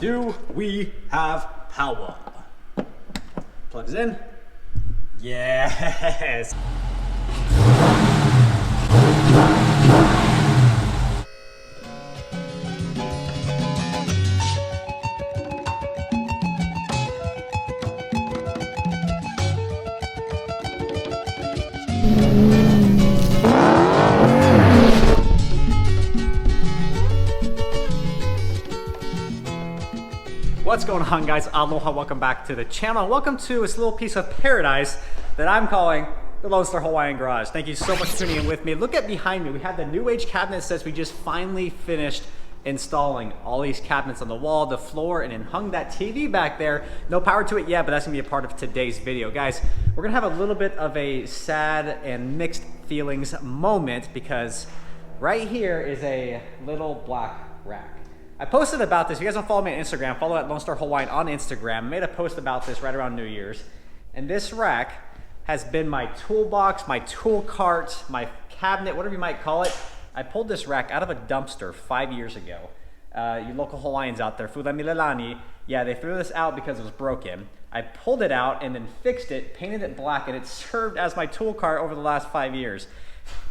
Do we have power? Plugs in. Yes. What's going on, guys? Aloha, welcome back to the channel. Welcome to this little piece of paradise that I'm calling the Lone Star Hawaiian Garage. Thank you so much for tuning in with me. Look at behind me. We have the new age cabinet sets we just finally finished installing. All these cabinets on the wall, the floor, and then hung that TV back there. No power to it yet, but that's gonna be a part of today's video. Guys, we're gonna have a little bit of a sad and mixed feelings moment because right here is a little black rack. I posted about this. If you guys don't follow me on Instagram, follow at Lone Star Hawaiian on Instagram. I made a post about this right around New Year's. And this rack has been my toolbox, my tool cart, my cabinet, whatever you might call it. I pulled this rack out of a dumpster 5 years ago. You local Hawaiians out there, Fulamilelani, yeah, they threw this out because it was broken. I pulled it out and then fixed it, painted it black, and it served as my tool cart over the last 5 years.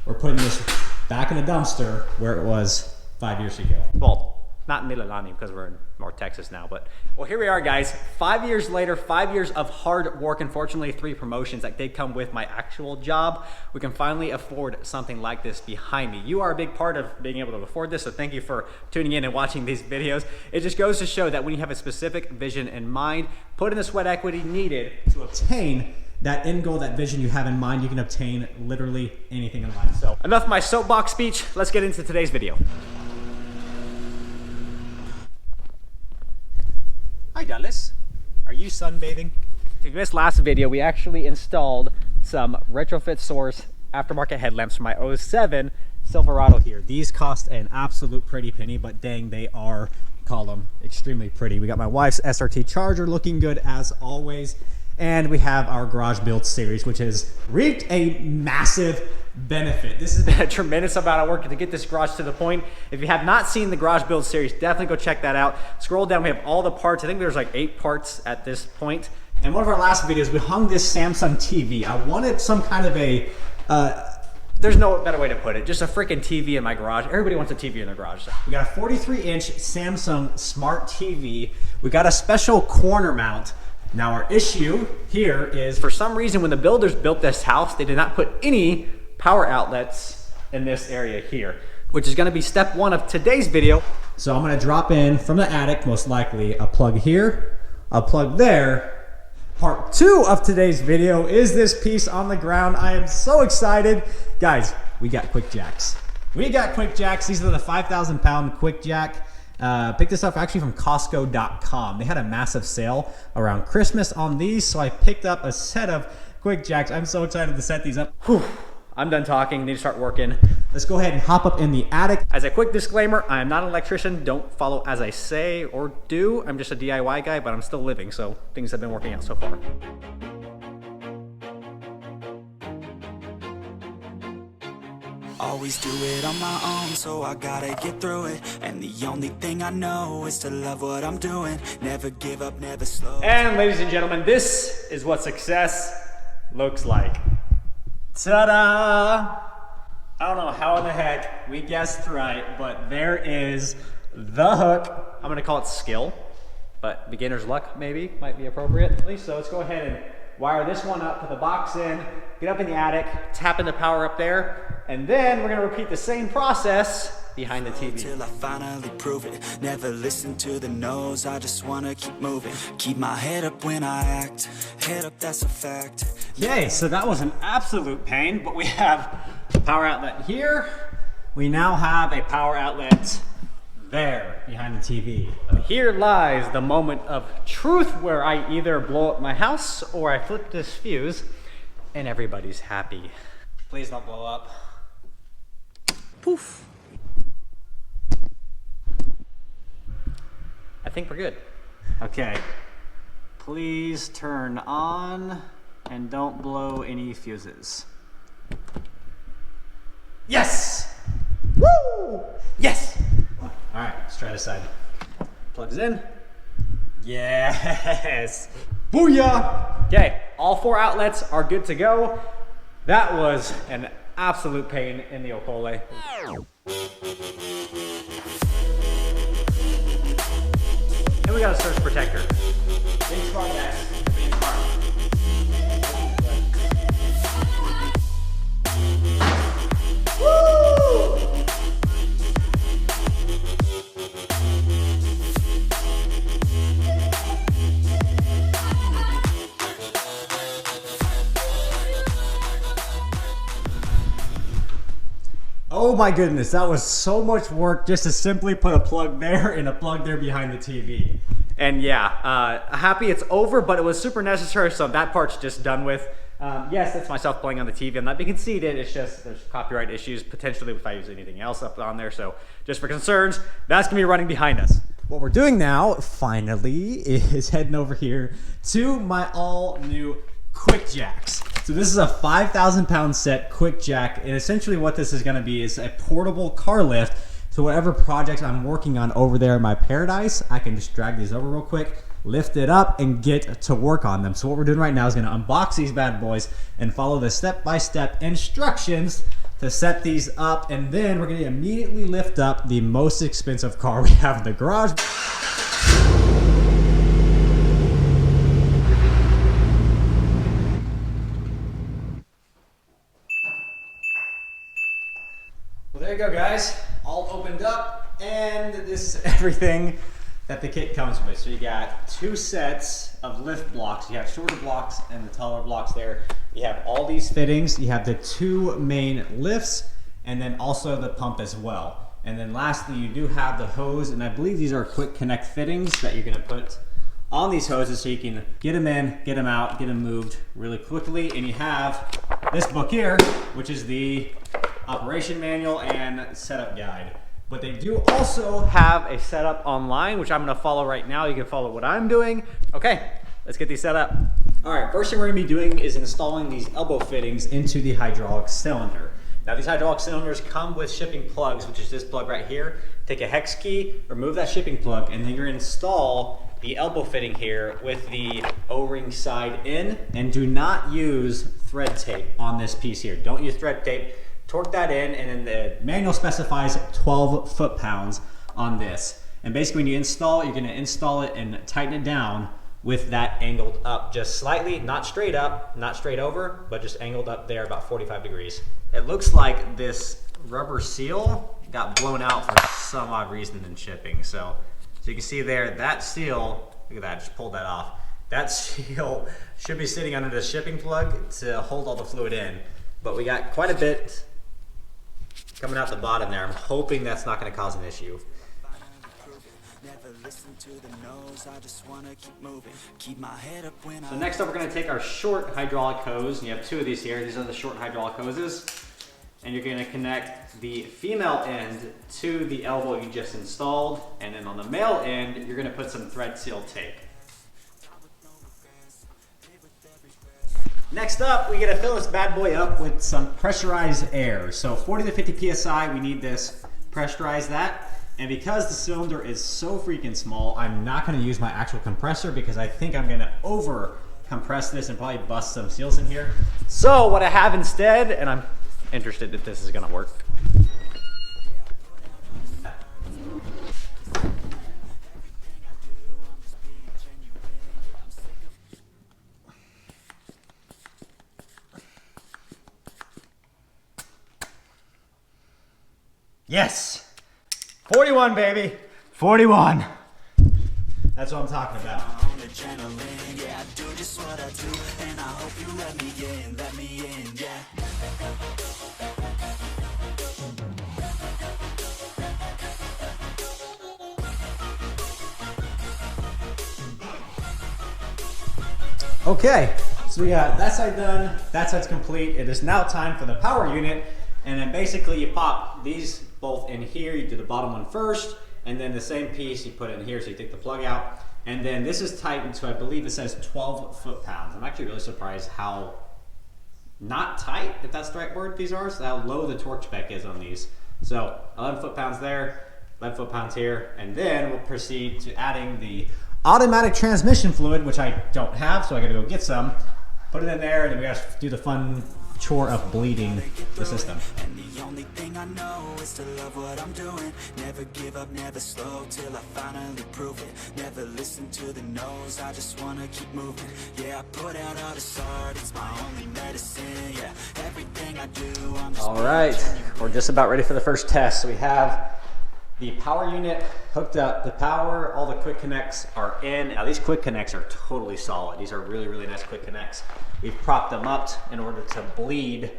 We're putting this back in the dumpster where it was 5 years ago. Well, not in Mililani because we're in North Texas now, but well, here we are, guys. 5 years later, 5 years of hard work, unfortunately 3 promotions that did come with my actual job. We can finally afford something like this behind me. You are a big part of being able to afford this, so thank you for tuning in and watching these videos. It just goes to show that when you have a specific vision in mind, put in the sweat equity needed to obtain that end goal, that vision you have in mind, you can obtain literally anything in life. So enough of my soapbox speech. Let's get into today's video. Hi Dallas, are you sunbathing? If you missed last video, we actually installed some retrofit source aftermarket headlamps for my 07 Silverado here. These cost an absolute pretty penny, but dang, they are, call them, extremely pretty. We got my wife's SRT charger looking good as always. And we have our garage build series, which has reaped a massive benefit. This has been a tremendous amount of work to get this garage to the point. If you have not seen the garage build series, definitely go check that out. Scroll down, we have all the parts. I think there's like 8 parts at this point. And one of our last videos, we hung this Samsung TV. I wanted some kind of a, there's no better way to put it, just a freaking TV in my garage. Everybody wants a TV in their garage. We got a 43-inch Samsung Smart TV. We got a special corner mount. Now our issue here is, for some reason, when the builders built this house, they did not put any power outlets in this area here, which is gonna be step 1 of today's video. So I'm gonna drop in from the attic, most likely, a plug here, a plug there. Part 2 of today's video is this piece on the ground. I am so excited. Guys, we got QuickJacks. We got QuickJacks. These are the 5,000-pound QuickJack. Picked this up actually from Costco.com. They had a massive sale around Christmas on these, so I picked up a set of QuickJacks. I'm so excited to set these up. Whew. I'm done talking, need to start working. Let's go ahead and hop up in the attic. As a quick disclaimer, I am not an electrician. Don't follow as I say or do. I'm just a DIY guy, but I'm still living, so things have been working out so far. Always do it on my own, so I gotta get through it. And the only thing I know is to love what I'm doing. Never give up, never slow. And ladies and gentlemen, this is what success looks like. Ta-da! I don't know how in the heck we guessed right, but there is the hook. I'm gonna call it skill, but beginner's luck maybe might be appropriate. At least so. Let's go ahead and wire this one up, put the box in, get up in the attic, tap in the power up there, and then we're gonna repeat the same process behind the TV. Till I finally prove it. Never listen to the no's, I just wanna keep moving. Keep my head up when I act. Head up, that's a fact. Okay, so that was an absolute pain, but we have a power outlet here. We now have a power outlet there behind the TV. Here lies the moment of truth where I either blow up my house or I flip this fuse and everybody's happy. Please don't blow up. Poof. I think we're good. Okay. Please turn on and don't blow any fuses. Yes! Woo! Yes! All right, let's try this side. Plugs in. Yes! Booyah! Okay, all 4 outlets are good to go. That was an absolute pain in the Okole. And we got a surge protector. Big smart guys. Big smart. Woo! Oh my goodness, that was so much work just to simply put a plug there and a plug there behind the TV. And yeah, happy it's over, but it was super necessary, so that part's just done with. Yes, that's myself playing on the TV. I'm not being conceited, it's just there's copyright issues potentially if I use anything else up on there, so just for concerns, that's gonna be running behind us. What we're doing now, finally, is heading over here to my all new QuickJacks. So this is a 5,000 pound set QuickJack, and essentially what this is going to be is a portable car lift. So whatever projects I'm working on over there in my paradise, I can just drag these over real quick, lift it up, and get to work on them. So what we're doing right now is going to unbox these bad boys and follow the step-by-step instructions to set these up, and then we're going to immediately lift up the most expensive car we have in the garage. Well, there you go, guys. All opened up, and this is everything that the kit comes with. So you got 2 sets of lift blocks. You have shorter blocks and the taller blocks there. You have all these fittings. You have the 2 main lifts, and then also the pump as well. And then lastly, you do have the hose, and I believe these are quick connect fittings that you're gonna put on these hoses so you can get them in, get them out, get them moved really quickly. And you have this book here, which is the operation manual and setup guide. But they do also have a setup online, which I'm gonna follow right now. You can follow what I'm doing. Okay, let's get these set up. All right, first thing we're gonna be doing is installing these elbow fittings into the hydraulic cylinder. Now these hydraulic cylinders come with shipping plugs, which is this plug right here. Take a hex key, remove that shipping plug, and then you're gonna install the elbow fitting here with the O-ring side in. And do not use thread tape on this piece here. Don't use thread tape. Torque that in, and then the manual specifies 12 foot-pounds on this. And basically when you install it, you're gonna install it and tighten it down with that angled up just slightly, not straight up, not straight over, but just angled up there about 45 degrees. It looks like this rubber seal got blown out for some odd reason in shipping. So you can see there, that seal, look at that, just pulled that off. That seal should be sitting under the shipping plug to hold all the fluid in. But we got quite a bit coming out the bottom there. I'm hoping that's not going to cause an issue. So next up, we're going to take our short hydraulic hose, and you have 2 of these here. These are the short hydraulic hoses. And you're going to connect the female end to the elbow you just installed, and then on the male end, you're going to put some thread seal tape. Next up, we gotta fill this bad boy up with some pressurized air. So 40 to 50 PSI, we need this, pressurize that. And because the cylinder is so freaking small, I'm not gonna use my actual compressor because I think I'm gonna over compress this and probably bust some seals in here. So what I have instead, and I'm interested if this is gonna work. Yes, 41 baby, 41. That's what I'm talking about. Yeah, I do just what I do, and I hope you let me in, yeah. Okay, so we got that side done, that side's complete. It is now time for the power unit, and then basically you pop these both in here. You do the bottom one first, and then the same piece you put in here, so you take the plug out. And then this is tightened to, I believe it says 12 foot-pounds. I'm actually really surprised how not tight, if that's the right word, these are, so how low the torque spec is on these. So 11 foot-pounds there, 11 foot-pounds here, and then we'll proceed to adding the automatic transmission fluid, which I don't have, so I gotta go get some. Put it in there, and then we gotta do the fun chore of bleeding the system. And the only thing I know is to love what I'm doing. Never give up, never slow till I finally prove it. Never listen to the no's, I just wanna keep moving. Yeah, I put out all this art, it's my only medicine. Yeah, everything I do, I'm just... All right, we're just about ready for the first test. So we have the power unit hooked up, the power, all the quick connects are in. Now these quick connects are totally solid. These are really, really nice quick connects. We've propped them up in order to bleed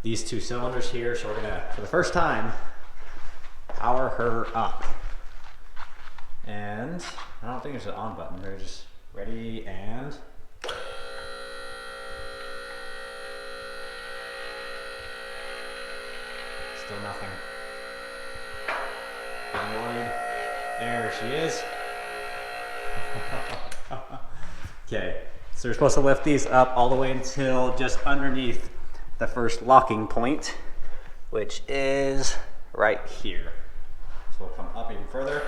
these two cylinders here. So we're gonna, for the first time, power her up. And I don't think there's an on button. We're just ready and... Still nothing. There she is. Okay, so we're supposed to lift these up all the way until just underneath the first locking point, which is right here. So we'll come up even further.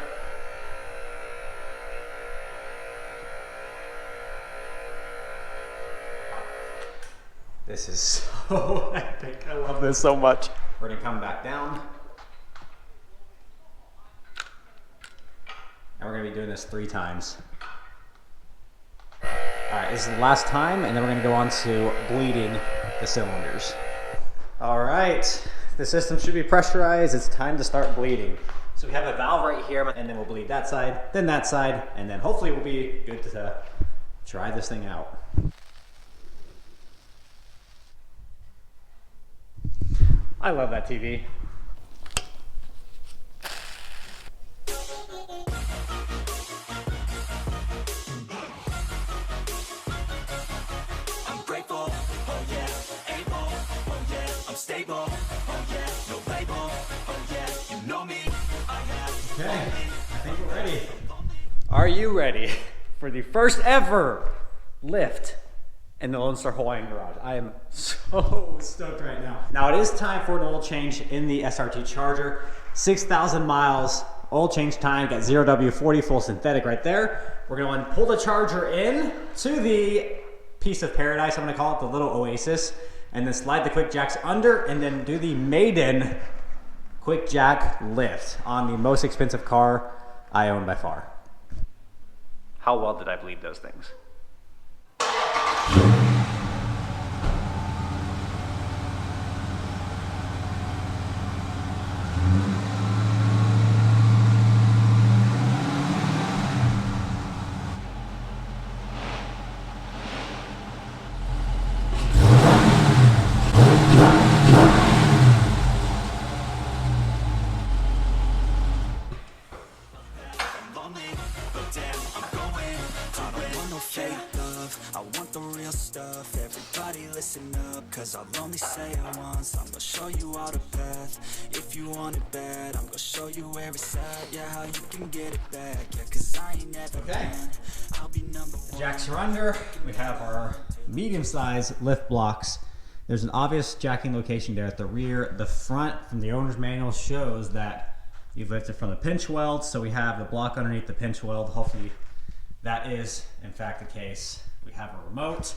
This is so epic. I love this so much. We're gonna come back down. And we're gonna be doing this 3 times. All right, this is the last time, and then we're gonna go on to bleeding the cylinders. All right, the system should be pressurized. It's time to start bleeding. So we have a valve right here, and then we'll bleed that side, and then hopefully we'll be good to try this thing out. I love that TV. Stable, oh yeah, no label, oh yeah, you know me, I have. Okay, I think we're ready. Are you ready for the first ever lift in the Lone Star Hawaiian Garage? I am so stoked right now. Now it is time for an oil change in the SRT Charger. 6,000 miles, oil change time, got 0W40 full synthetic right there. We're gonna pull the Charger in to the piece of paradise, I'm gonna call it, the little oasis, and then slide the QuickJacks under, and then do the maiden QuickJack lift on the most expensive car I own by far. How well did I bleed those things? Listen up, cause I'll only say it once. I'm gonna show you all the path. If you want it bad, I'm gonna show you where it's at. Yeah, how you can get it back. Yeah, cause I ain't never been. I'll be number one. Jacks are under. We have our medium-sized lift blocks. There's an obvious jacking location there at the rear. The front from the owner's manual shows that you've lifted from the pinch weld, so we have the block underneath the pinch weld. Hopefully that is in fact the case. We have a remote.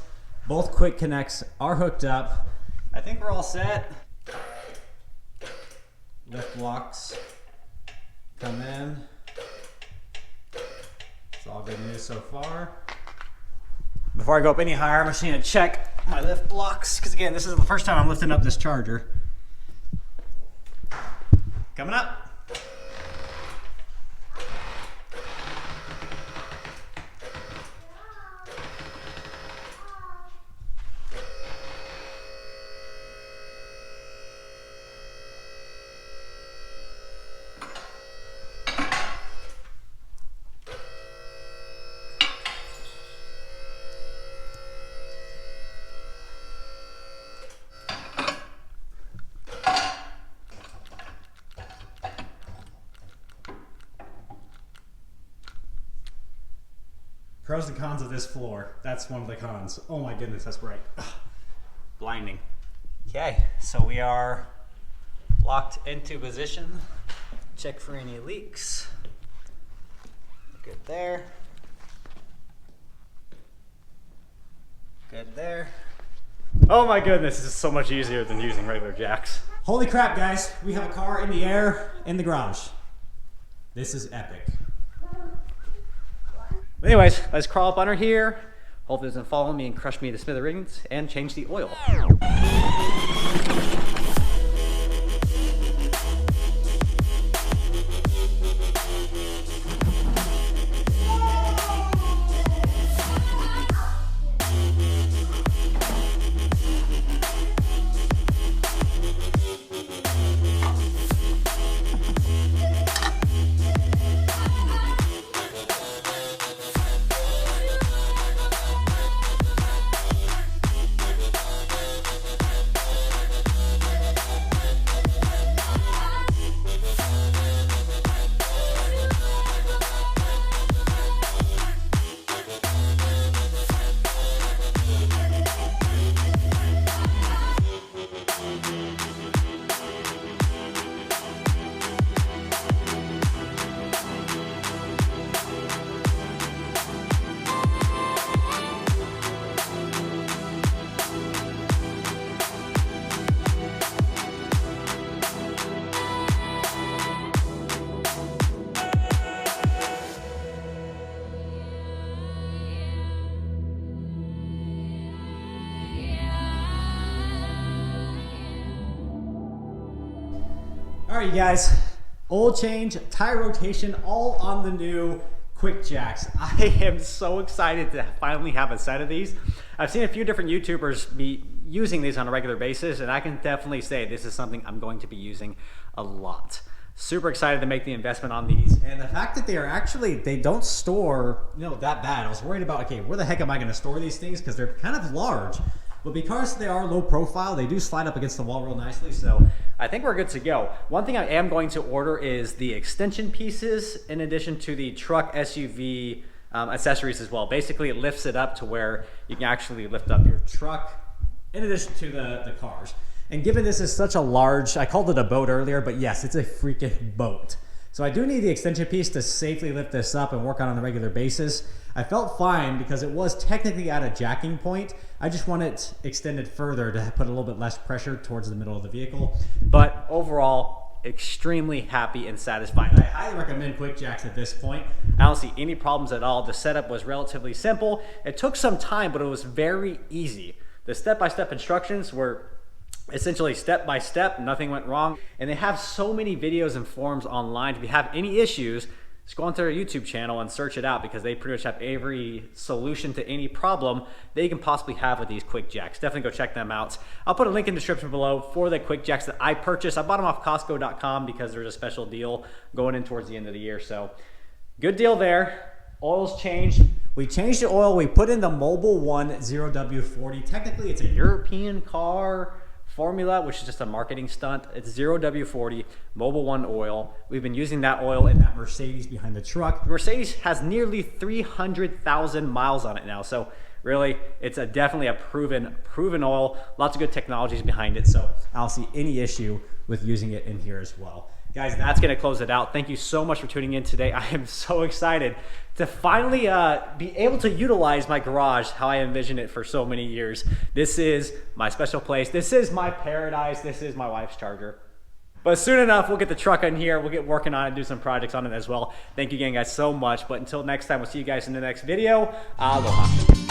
Both quick connects are hooked up. I think we're all set. Lift blocks come in. It's all good news so far. Before I go up any higher, I'm just gonna check my lift blocks, because again, this is the first time I'm lifting up this Charger. Coming up. Pros and cons of this floor. That's one of the cons. Oh my goodness, that's bright. Ugh. Blinding. Okay, so we are locked into position. Check for any leaks. Good there. Good there. Oh my goodness, this is so much easier than using regular jacks. Holy crap, guys. We have a car in the air in the garage. This is epic. But anyways, let's crawl up under here. Hope it doesn't follow me and crush me to smithereens and change the oil. All right, you guys, oil change, tire rotation, all on the new QuickJacks. I am so excited to finally have a set of these. I've seen a few different YouTubers be using these on a regular basis, and I can definitely say this is something I'm going to be using a lot. Super excited to make the investment on these. And the fact that they are actually, they don't store, that bad. I was worried about, okay, where the heck am I gonna store these things? Because they're kind of large. But because they are low profile, they do slide up against the wall real nicely, so I think we're good to go. One thing I am going to order is the extension pieces in addition to the truck SUV accessories as well. Basically, it lifts it up to where you can actually lift up your truck in addition to the cars. And given this is such a large, I called it a boat earlier, but yes, it's a freaking boat. So I do need the extension piece to safely lift this up and work on a regular basis. I felt fine because it was technically at a jacking point. I just want it extended further to put a little bit less pressure towards the middle of the vehicle. But overall, extremely happy and satisfied. I highly recommend QuickJacks at this point. I don't see any problems at all. The setup was relatively simple. It took some time, but it was very easy. The step-by-step instructions were essentially step by step, nothing went wrong. And they have so many videos and forums online. If you have any issues, just go onto their YouTube channel and search it out because they pretty much have every solution to any problem that you can possibly have with these QuickJacks. Definitely go check them out. I'll put a link in the description below for the QuickJacks that I purchased. I bought them off Costco.com because there's a special deal going in towards the end of the year. So good deal there. Oil's changed. We changed the oil. We put in the Mobil 1 0W40. Technically, it's a European car formula, which is just a marketing stunt. It's 0W40 Mobil 1 oil. We've been using that oil in that Mercedes behind the truck. The Mercedes has nearly 300,000 miles on it now, so really it's definitely a proven oil. Lots of good technologies behind it, so I don't see any issue with using it in here as well. Guys, that's going to close it out. Thank you so much for tuning in today. I am so excited to finally be able to utilize my garage how I envisioned it for so many years. This is my special place. This is my paradise. This is my wife's charger. But soon enough, we'll get the truck in here. We'll get working on it, do some projects on it as well. Thank you again, guys, so much. But until next time, we'll see you guys in the next video. Aloha.